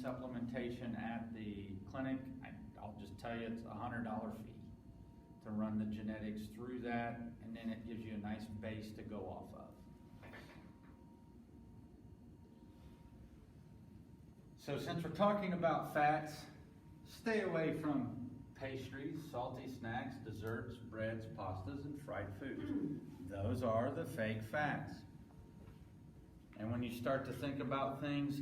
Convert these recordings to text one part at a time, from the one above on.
supplementation at the clinic, I'll just tell you it's $100 fee to run the genetics through that, and then it gives you a nice base to go off of. So since we're talking about fats, stay away from pastries, salty snacks, desserts, breads, pastas, and fried foods. Those are the fake fats. And when you start to think about things,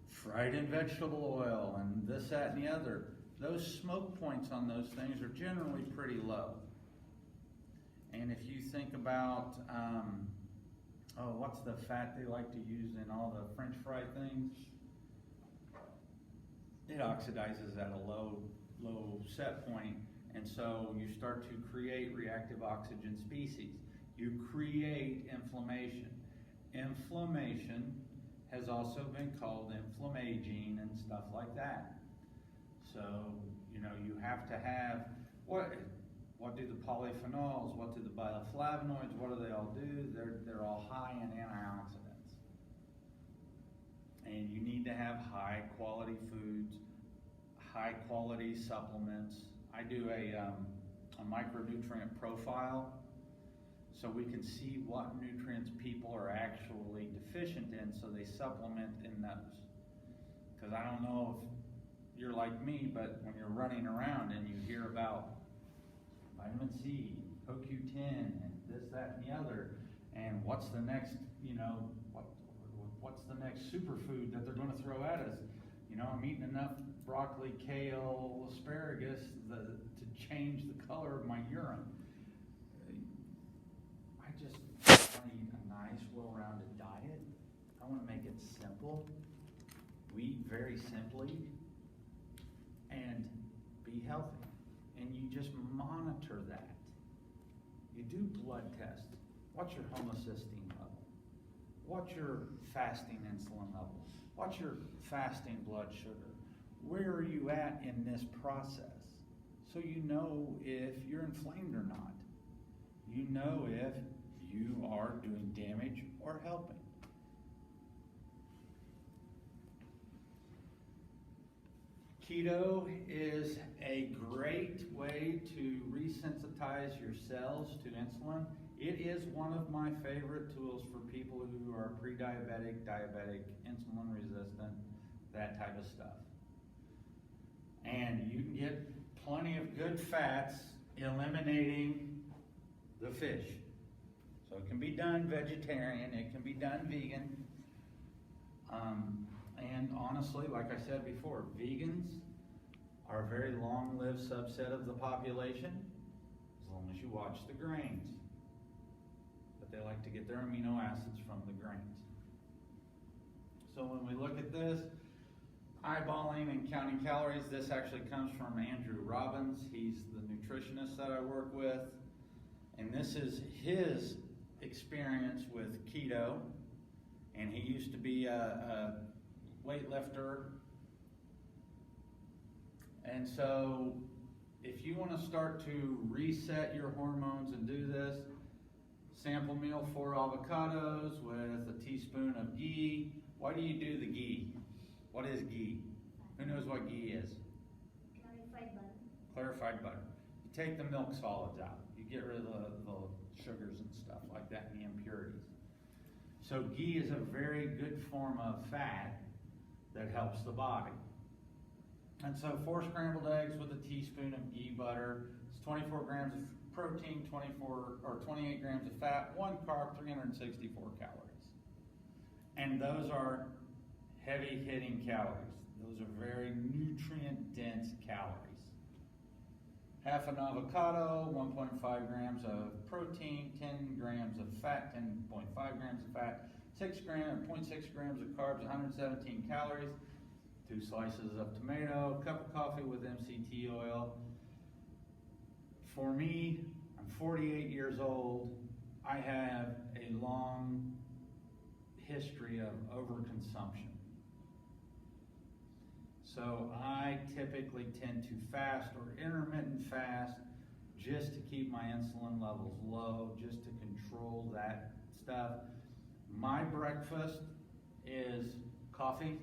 fried in vegetable oil and this, that, and the other, those smoke points on those things are generally pretty low. And if you think about, what's the fat they like to use in all the French fry things? It oxidizes at a low set point, and so you start to create reactive oxygen species. You create inflammation. Inflammation has also been called inflammaging and stuff like that. So, you have to have, what do the polyphenols, what do the bioflavonoids, what do they all do? They're all high in antioxidants. And you need to have high quality foods, high quality supplements. I do a micronutrient profile so we can see what nutrients people are actually deficient in, so they supplement in those. Because I don't know if you're like me, but when you're running around and you hear about vitamin C, CoQ10, and this, that, and the other, and what's the next, what's the next superfood that they're going to throw at us? I'm eating enough broccoli, kale, asparagus to change the color of my urine. I just want to eat a nice, well-rounded diet. I want to make it simple. We eat very simply and be healthy. And you just monitor that. You do blood tests. What's your homocysteine level? What's your fasting insulin level? What's your fasting blood sugar? Where are you at in this process? So you know if you're inflamed or not. You know if you are doing damage or helping. Keto is a great way to resensitize your cells to insulin. It is one of my favorite tools for people who are pre-diabetic, diabetic, insulin resistant, that type of stuff. And you can get plenty of good fats eliminating the fish. So it can be done vegetarian, it can be done vegan. And honestly, like I said before, vegans are a very long-lived subset of the population, as long as you watch the grains. But they like to get their amino acids from the grains. So when we look at this, eyeballing and counting calories, this actually comes from Andrew Robbins. He's the nutritionist that I work with. And this is his experience with keto. And he used to be a weightlifter. And so if you want to start to reset your hormones and do this, sample meal 4 avocados with a teaspoon of ghee. Why do you do the ghee? What is ghee? Who knows what ghee is? Clarified butter. Clarified butter. You take the milk solids out. You get rid of the sugars and stuff like that and the impurities. So ghee is a very good form of fat that helps the body. And so 4 scrambled eggs with a teaspoon of ghee butter. It's 24 grams of protein, 28 grams of fat, 1 carb, 364 calories. And those are heavy hitting calories. Those are very nutrient dense calories. Half an avocado, 1.5 grams of protein, 10 grams of fat, 10.5 grams of fat, 0.6 grams of carbs, 117 calories, 2 slices of tomato, cup of coffee with MCT oil. For me, I'm 48 years old. I have a long history of overconsumption. So I typically tend to fast or intermittent fast just to keep my insulin levels low, just to control that stuff. My breakfast is coffee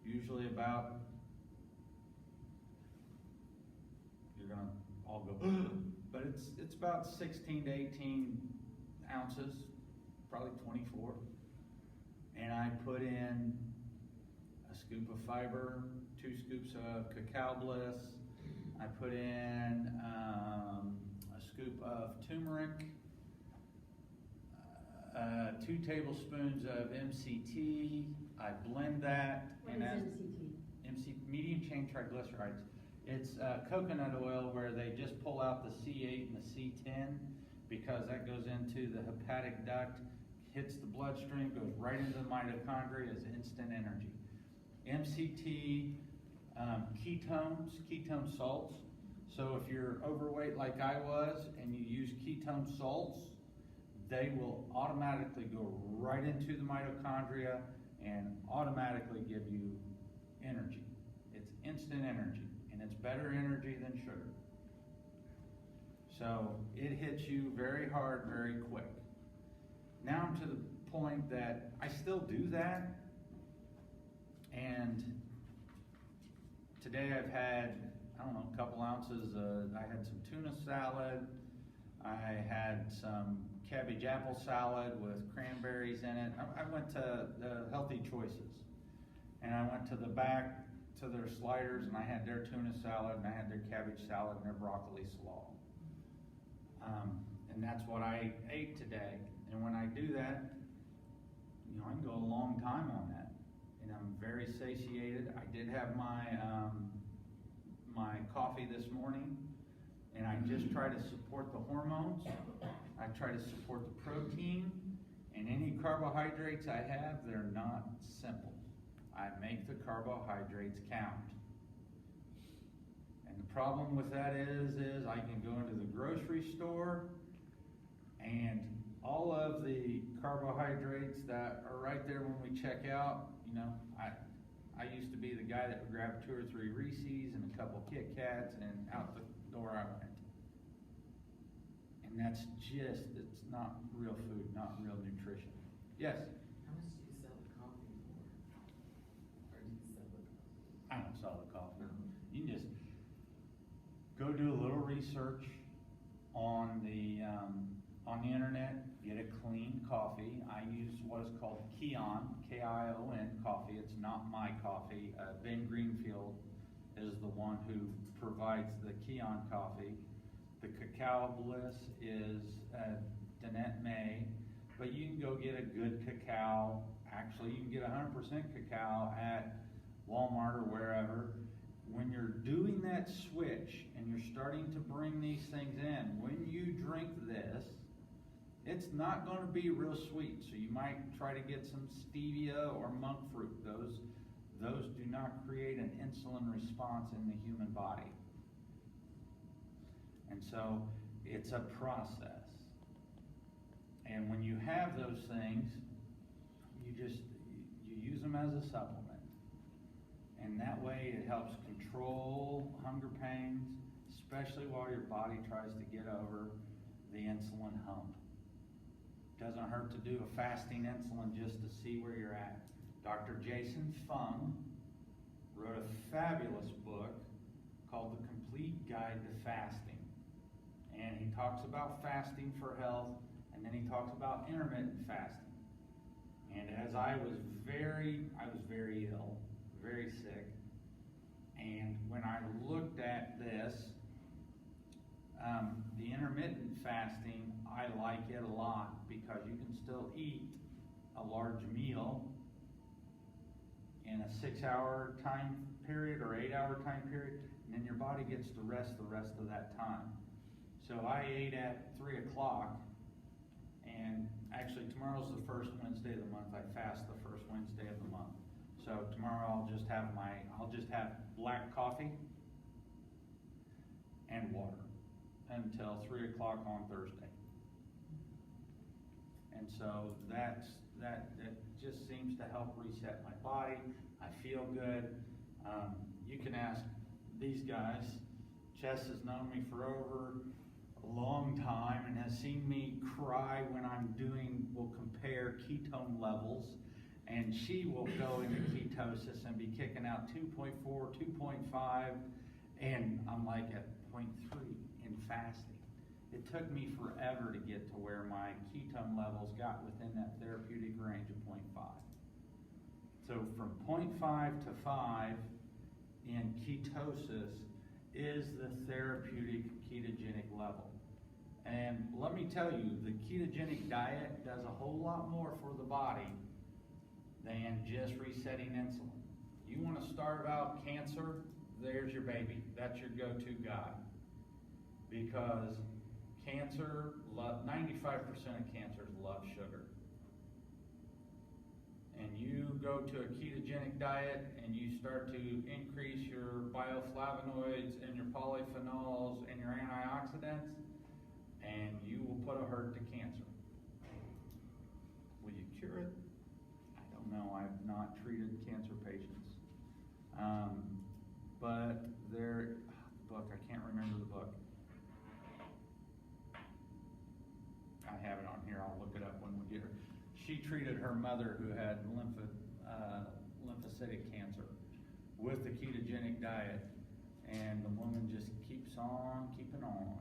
usually about, you're gonna all go, but it's about 16 to 18 ounces, probably 24. And I put in a scoop of fiber, 2 scoops of cacao bliss. I put in a scoop of turmeric, 2 tablespoons of MCT. I blend that. What is MCT? Medium chain triglycerides. It's coconut oil where they just pull out the C8 and the C10 because that goes into the hepatic duct, hits the bloodstream, goes right into the mitochondria as instant energy. MCT, ketone salts. So if you're overweight like I was and you use ketone salts, they will automatically go right into the mitochondria and automatically give you energy. It's instant energy, and it's better energy than sugar. So it hits you very hard, very quick. Now I'm to the point that I still do that, and today I've had, I don't know, a couple ounces. I had some tuna salad. I had some cabbage apple salad with cranberries in it. I went to the Healthy Choices, and I went to the back to their sliders, and I had their tuna salad, and I had their cabbage salad, and their broccoli slaw. And that's what I ate today. And when I do that, you know, I can go a long time on that, and I'm very satiated. I did have my my coffee this morning, and I just try to support the hormones. I try to support the protein, and any carbohydrates I have, they're not simple. I make the carbohydrates count. And the problem with that is I can go into the grocery store, and all of the carbohydrates that are right there when we check out, you know, I used to be the guy that would grab 2 or 3 Reese's and a couple Kit Kats, and out the door I went. And that's just, it's not real food, not real nutrition. Yes? How much do you sell the coffee for? Or do you sell it? I don't sell the coffee. You can just go do a little research on the internet, get a clean coffee. I use what is called Kion, K-I-O-N coffee. It's not my coffee. Ben Greenfield is the one who provides the Kion coffee. The cacao bliss is Danette May, but you can go get a good cacao. Actually, you can get 100% cacao at Walmart or wherever. When you're doing that switch and you're starting to bring these things in, when you drink this, it's not going to be real sweet. So you might try to get some stevia or monk fruit. Those do not create an insulin response in the human body. And so it's a process. And when you have those things, you use them as a supplement. And that way it helps control hunger pains, especially while your body tries to get over the insulin hump. Doesn't hurt to do a fasting insulin just to see where you're at. Dr. Jason Fung wrote a fabulous book called The Complete Guide to Fasting. And he talks about fasting for health, and then he talks about intermittent fasting. And as I was very ill, very sick, and when I looked at this, the intermittent fasting, I like it a lot because you can still eat a large meal in a 6-hour time period or 8-hour time period, and then your body gets to rest the rest of that time. So I ate at 3 o'clock, and actually tomorrow's the first Wednesday of the month. I fast the first Wednesday of the month. So tomorrow I'll just have black coffee and water until 3 o'clock on Thursday. And so that just seems to help reset my body. I feel good. You can ask these guys. Chess has known me for over a long time and has seen me cry when we'll compare ketone levels, and she will go into ketosis and be kicking out 2.4, 2.5, and I'm like at 0.3 in fasting. It took me forever to get to where my ketone levels got within that therapeutic range of 0.5. So from 0.5 to 5 in ketosis is the therapeutic ketogenic level. And let me tell you, the ketogenic diet does a whole lot more for the body than just resetting insulin. You want to starve out cancer, there's your baby. That's your go-to guy. Because cancer, 95% of cancers love sugar. And you go to a ketogenic diet and you start to increase your bioflavonoids and your polyphenols and your antioxidants, and you will put a hurt to cancer. Will you cure it? I don't know. I've not treated cancer patients. But book, I can't remember the book. I have it on here. I'll look it up when we get her. She treated her mother who had lymphocytic cancer with the ketogenic diet, and the woman just keeps on keeping on.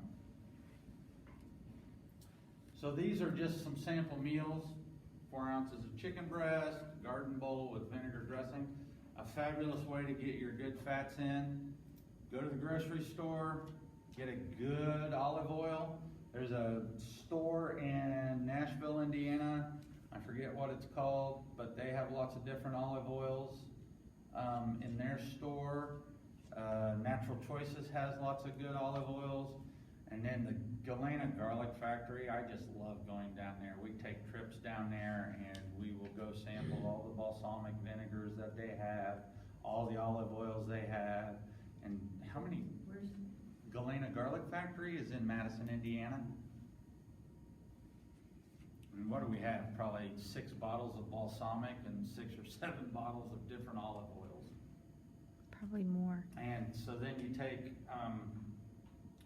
So these are just some sample meals: 4 ounces of chicken breast, garden bowl with vinegar dressing. A fabulous way to get your good fats in. Go to the grocery store, get a good olive oil. There's a store in Nashville, Indiana. I forget what it's called, but they have lots of different olive oils in their store. Natural Choices has lots of good olive oils. And then the Galena Garlic Factory, I just love going down there. We take trips down there and we will go sample all the balsamic vinegars that they have, all the olive oils they have. And how many? Where's Galena Garlic Factory is in Madison, Indiana. And what do we have? Probably 6 bottles of balsamic and 6 or 7 bottles of different olive oils. Probably more. And so then you take,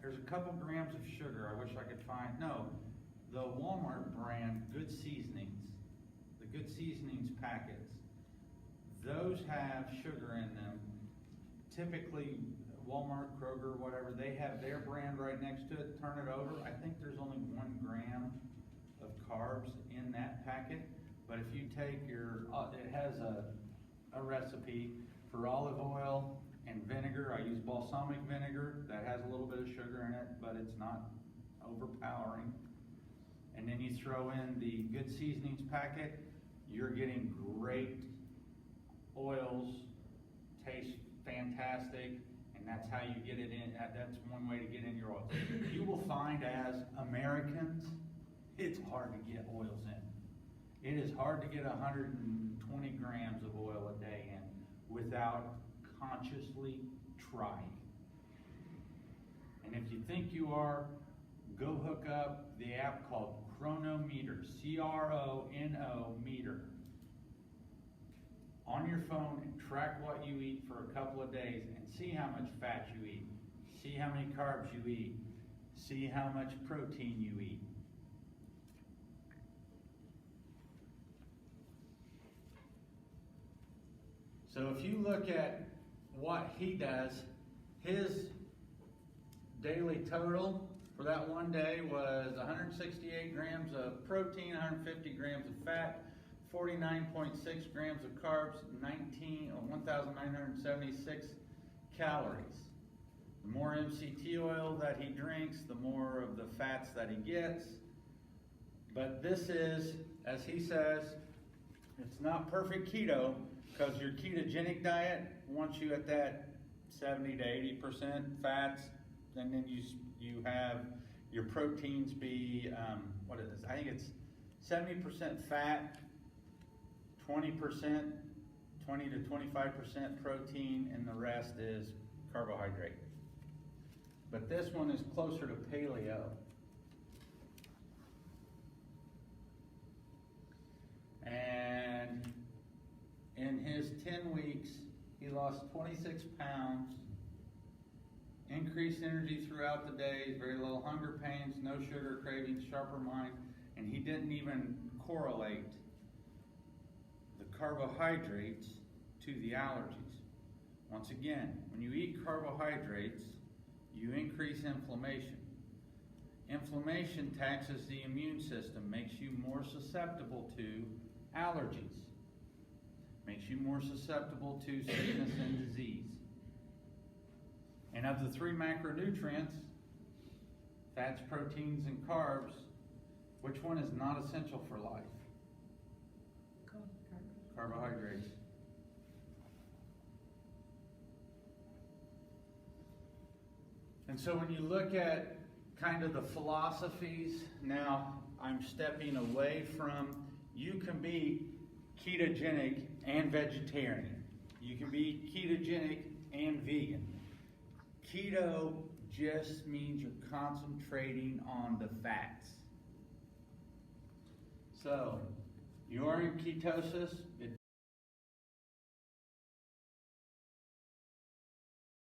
there's a couple grams of sugar. I wish I could find, no, the Walmart brand Good Seasonings, the Good Seasonings packets, those have sugar in them. Typically, Walmart, Kroger, whatever, they have their brand right next to it. Turn it over. I think there's only 1 gram of carbs in that packet. But if you take your, it has a recipe for olive oil and vinegar. I use balsamic vinegar that has a little bit of sugar in it, but it's not overpowering. And then you throw in the Good Seasonings packet. You're getting great oils, taste fantastic, and that's how you get it in. That's one way to get in your oils. You will find as Americans, it's hard to get oils in. It is hard to get 120 grams of oil a day in without consciously trying. And if you think you are, go hook up the app called Chronometer, C-R-O-N-O meter, on your phone, and track what you eat for a couple of days and see how much fat you eat, see how many carbs you eat, see how much protein you eat. So if you look at what he does, his daily total for that one day was 168 grams of protein, 150 grams of fat, 49.6 grams of carbs, 1,976 calories. The more MCT oil that he drinks, the more of the fats that he gets. But this is, as he says, it's not perfect keto, because your ketogenic diet wants you at that 70 to 80% fats, and then you have your proteins be, what is this? I think it's 70% fat, 20%, 20 to 25% protein, and the rest is carbohydrate. But this one is closer to paleo. And in his 10 weeks, he lost 26 pounds, increased energy throughout the day, very little hunger pains, no sugar cravings, sharper mind, and he didn't even correlate the carbohydrates to the allergies. Once again, when you eat carbohydrates, you increase inflammation. Inflammation taxes the immune system, makes you more susceptible to allergies, makes you more susceptible to sickness and disease. And of the three macronutrients, fats, proteins, and carbs, which one is not essential for life? Carbohydrates. And so when you look at kind of the philosophies, now I'm stepping away from, you can be ketogenic and vegetarian. You can be ketogenic and vegan. Keto just means you're concentrating on the fats. So, you're in ketosis, it